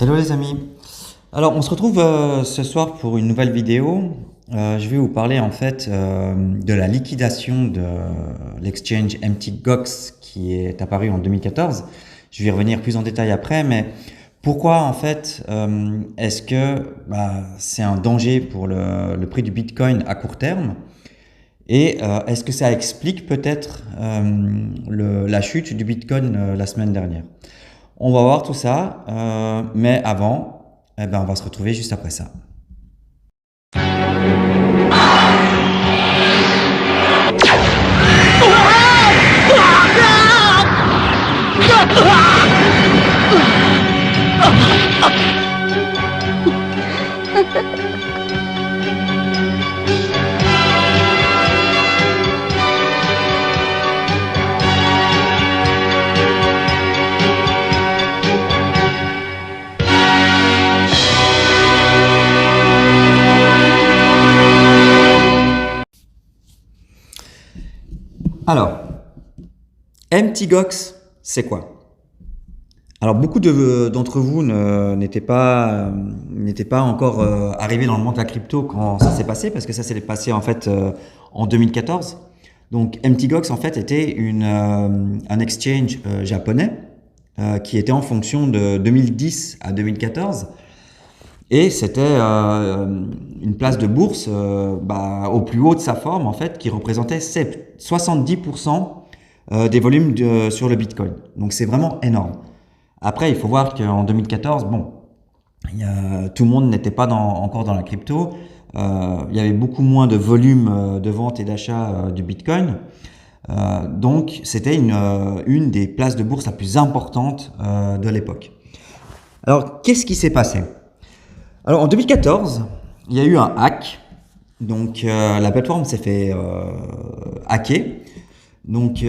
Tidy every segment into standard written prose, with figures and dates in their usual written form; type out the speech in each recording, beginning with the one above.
Hello les amis. Alors on se retrouve ce soir pour une nouvelle vidéo. Je vais vous parler en fait de la liquidation de l'exchange MTGOX qui est apparu en 2014. Je vais y revenir plus en détail après, mais pourquoi en fait est-ce que c'est un danger pour le prix du Bitcoin à court terme? Et est-ce que ça explique peut-être la chute du Bitcoin la semaine dernière? On va voir tout ça, mais avant, on va se retrouver juste après ça. Alors, MTGOX, c'est quoi? Alors, beaucoup d'entre vous n'étaient pas encore arrivés dans le monde de la crypto quand ça s'est passé, parce que ça s'est passé en fait en 2014. Donc, MTGOX en fait était un exchange japonais qui était en fonction de 2010 à 2014. Et c'était une place de bourse au plus haut de sa forme en fait, qui représentait 70% des volumes sur le Bitcoin. Donc c'est vraiment énorme. Après, il faut voir qu'en 2014, tout le monde n'était pas encore dans la crypto. Il y avait beaucoup moins de volume de vente et d'achat du Bitcoin. Donc c'était une des places de bourse la plus importante de l'époque. Alors, qu'est-ce qui s'est passé? Alors en 2014, il y a eu un hack. Donc la plateforme s'est fait hacker. Donc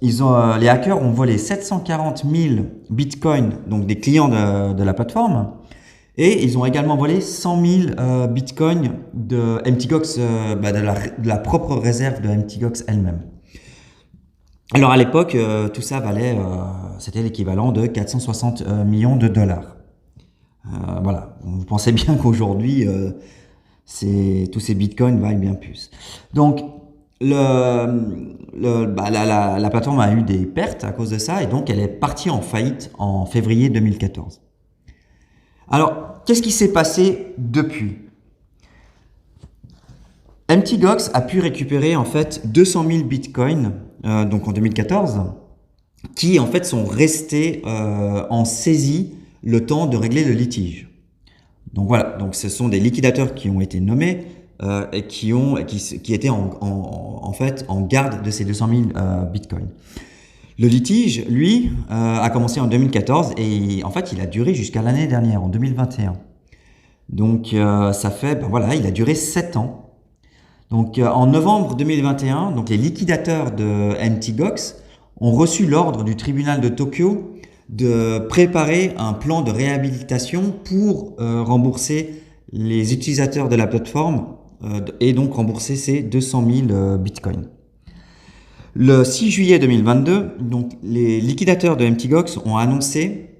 les hackers ont volé 740 000 bitcoins, donc des clients de la plateforme. Et ils ont également volé 100 000 bitcoins de MTGOX, de la propre réserve de MTGOX elle-même. Alors à l'époque, tout ça valait, c'était l'équivalent de 460 millions de dollars. Voilà, vous pensez bien qu'aujourd'hui, tous ces bitcoins valent bien plus. Donc, la plateforme a eu des pertes à cause de ça et donc elle est partie en faillite en février 2014. Alors, qu'est-ce qui s'est passé depuis? MTGOX a pu récupérer en fait 200 000 bitcoins donc en 2014 qui en fait sont restés en saisie le temps de régler le litige. Donc voilà, donc ce sont des liquidateurs qui ont été nommés et qui étaient en fait en garde de ces 200 000 bitcoins. Le litige, lui, a commencé en 2014 et en fait il a duré jusqu'à l'année dernière, en 2021. Donc ça fait, il a duré 7 ans. Donc en novembre 2021, donc les liquidateurs de MTGOX ont reçu l'ordre du tribunal de Tokyo de préparer un plan de réhabilitation pour rembourser les utilisateurs de la plateforme et donc rembourser ces 200 000 bitcoins. Le 6 juillet 2022, donc, les liquidateurs de MTGOX ont annoncé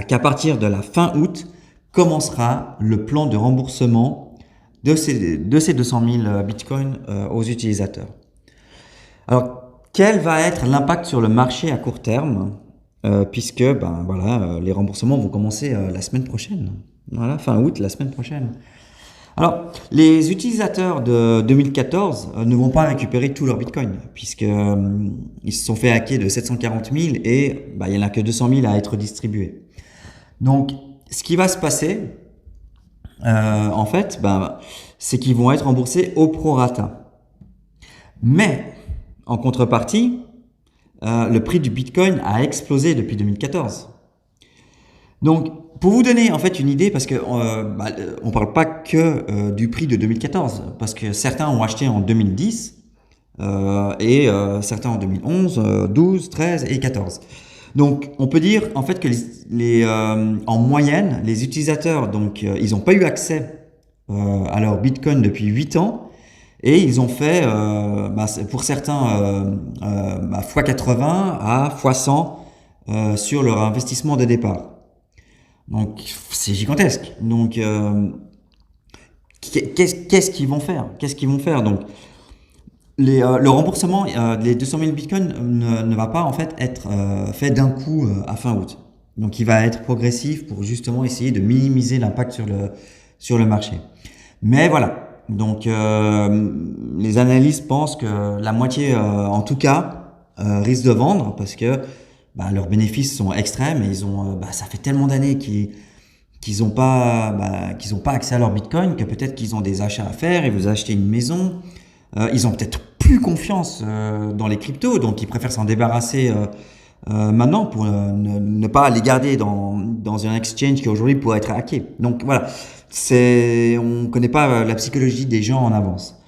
qu'à partir de la fin août commencera le plan de remboursement de ces 200 000 bitcoins aux utilisateurs. Alors, quel va être l'impact sur le marché à court terme? Puisque les remboursements vont commencer la semaine prochaine. Voilà, fin août, la semaine prochaine. Alors, les utilisateurs de 2014 ne vont pas récupérer tous leurs bitcoins, puisque ils se sont fait hacker de 740 000 et il n'y en a que 200 000 à être distribués. Donc, ce qui va se passer, en fait, c'est qu'ils vont être remboursés au prorata. Mais, en contrepartie, le prix du Bitcoin a explosé depuis 2014. Donc, pour vous donner en fait une idée, parce que on parle pas que du prix de 2014, parce que certains ont acheté en 2010 et certains en 2011, 12, 13 et 14. Donc, on peut dire en fait que en moyenne, les utilisateurs, donc ils n'ont pas eu accès à leur Bitcoin depuis 8 ans. Et ils ont fait, pour certains, x80 à x100 sur leur investissement de départ. Donc c'est gigantesque. Donc qu'est-ce qu'ils vont faire? Qu'est-ce qu'ils vont faire? Donc le remboursement des 200 000 bitcoins ne va pas en fait être fait d'un coup à fin août. Donc il va être progressif pour justement essayer de minimiser l'impact sur le marché. Mais voilà. Donc les analystes pensent que la moitié en tout cas risque de vendre parce que leurs bénéfices sont extrêmes et ils ont ça fait tellement d'années qu'ils ont pas accès à leur bitcoin que peut-être qu'ils ont des achats à faire, ils veulent acheter une maison, ils ont peut-être plus confiance dans les cryptos, donc ils préfèrent s'en débarrasser maintenant pour ne pas les garder dans un exchange qui aujourd'hui pourrait être hacké. Donc voilà, on connaît pas la psychologie des gens en avance.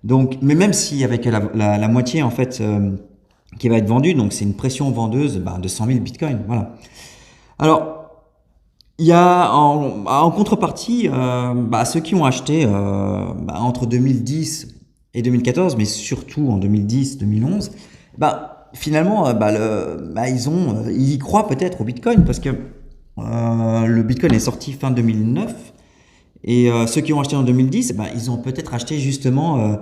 Donc, mais même si avec la moitié en fait qui va être vendue, donc c'est une pression vendeuse de 100 000 bitcoins. Voilà. Alors il y a en contrepartie ceux qui ont acheté entre 2010 et 2014, mais surtout en 2010-2011, finalement ils y croient peut-être au Bitcoin parce que le Bitcoin est sorti fin 2009 et ceux qui ont acheté en 2010, ils ont peut-être acheté justement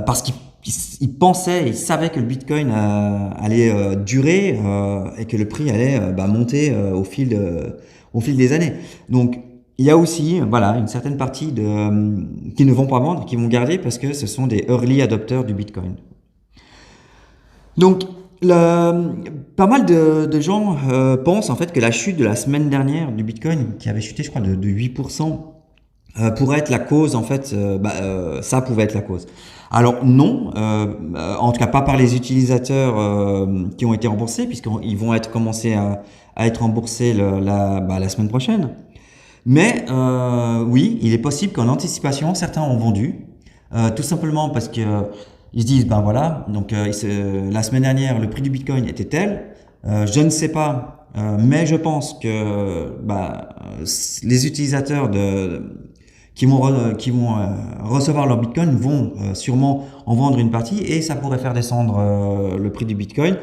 parce qu'ils pensaient, ils savaient que le Bitcoin allait durer et que le prix allait monter au fil des années. Donc il y a aussi une certaine partie qui ne vont pas vendre, qui vont garder parce que ce sont des early adopters du Bitcoin. Donc pas mal de gens pensent en fait que la chute de la semaine dernière du Bitcoin, qui avait chuté je crois de 8%, pourrait être la cause en fait, ça pouvait être la cause. Alors non, en tout cas pas par les utilisateurs qui ont été remboursés, puisqu'ils vont commencer à être remboursés la semaine prochaine. Mais oui, il est possible qu'en anticipation, certains ont vendu, tout simplement parce que ils se disent voilà, donc la semaine dernière le prix du Bitcoin était tel, je ne sais pas, mais je pense que les utilisateurs qui vont recevoir leur Bitcoin vont sûrement en vendre une partie et ça pourrait faire descendre le prix du Bitcoin.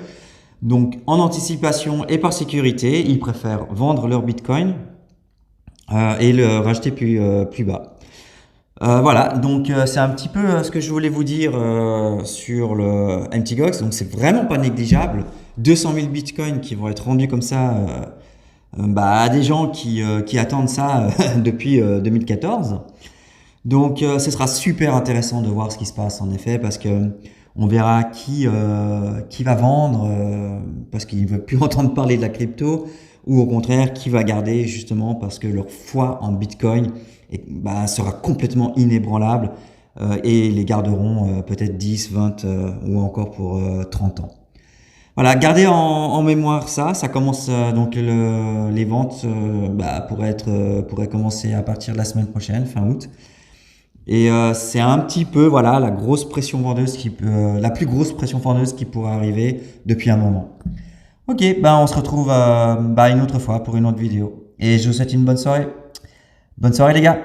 Donc en anticipation et par sécurité, ils préfèrent vendre leur Bitcoin et le racheter plus bas. Voilà, donc c'est un petit peu ce que je voulais vous dire sur le MTGOX. Donc c'est vraiment pas négligeable. 200 000 bitcoins qui vont être rendus comme ça à des gens qui attendent ça depuis 2014. Donc ce sera super intéressant de voir ce qui se passe en effet parce que on verra qui va vendre parce qu'ils ne veulent plus entendre parler de la crypto ou au contraire qui va garder justement parce que leur foi en Bitcoin sera complètement inébranlable et les garderont peut-être 10, 20 ou encore pour 30 ans. Voilà, gardez en mémoire ça commence donc les ventes pourraient commencer à partir de la semaine prochaine, fin août. Et c'est un petit peu la grosse pression vendeuse la plus grosse pression vendeuse qui pourrait arriver depuis un moment. Ok, on se retrouve une autre fois pour une autre vidéo. Et je vous souhaite une bonne soirée. Bonne soirée les gars.